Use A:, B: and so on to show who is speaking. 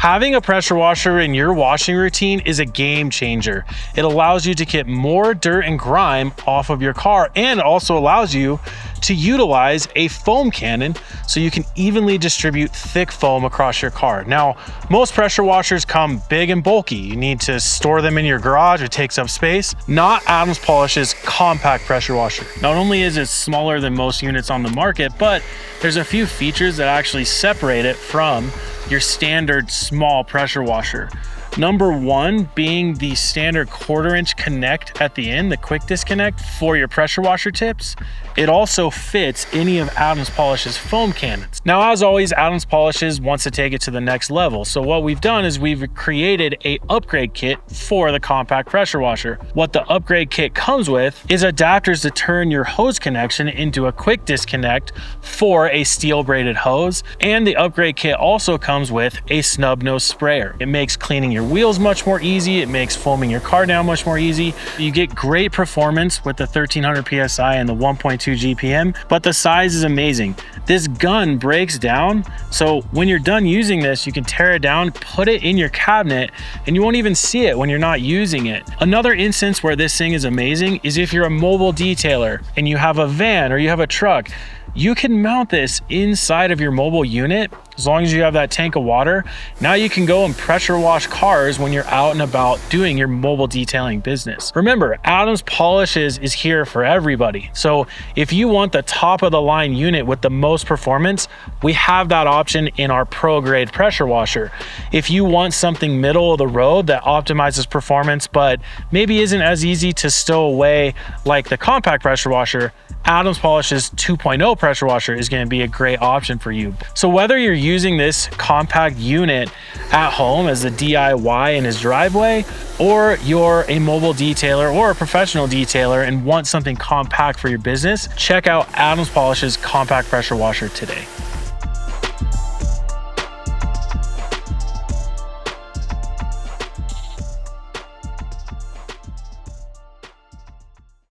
A: Having a pressure washer in your washing routine is a game changer. It allows you to get more dirt and grime off of your car, and also allows you to utilize a foam cannon so you can evenly distribute thick foam across your car. Now, most pressure washers come big and bulky. You need to store them in your garage, it takes up space. Not Adams Polish's compact pressure washer. Not only is it smaller than most units on the market, but there's a few features that actually separate it from your standard small pressure washer. Number one being the standard 1/4-inch connect at the end, the quick disconnect for your pressure washer tips. It also fits any of Adams Polish's foam cannons. Now, as always, Adams Polishes wants to take it to the next level. So what we've done is we've created a upgrade kit for the compact pressure washer. What the upgrade kit comes with is adapters to turn your hose connection into a quick disconnect for a steel braided hose. And the upgrade kit also comes with a snub nose sprayer. It makes cleaning your wheels much more easy. It makes foaming your car down much more easy. You get great performance with the 1300 PSI and the 1.2 GPM, but the size is amazing. This gun breaks down, so when you're done using this, you can tear it down, put it in your cabinet, and you won't even see it when you're not using it. Another instance where this thing is amazing is if you're a mobile detailer and you have a van or you have a truck. You can mount this inside of your mobile unit as long as you have that tank of water. Now you can go and pressure wash cars when you're out and about doing your mobile detailing business. Remember, Adams Polishes is here for everybody. So if you want the top of the line unit with the most performance, we have that option in our pro grade pressure washer. If you want something middle of the road that optimizes performance, but maybe isn't as easy to stow away like the compact pressure washer, Adams Polish's 2.0 pressure washer is going to be a great option for you. So whether you're using this compact unit at home as a DIY in his driveway, or you're a mobile detailer or a professional detailer and want something compact for your business, check out Adams Polish's compact pressure washer today.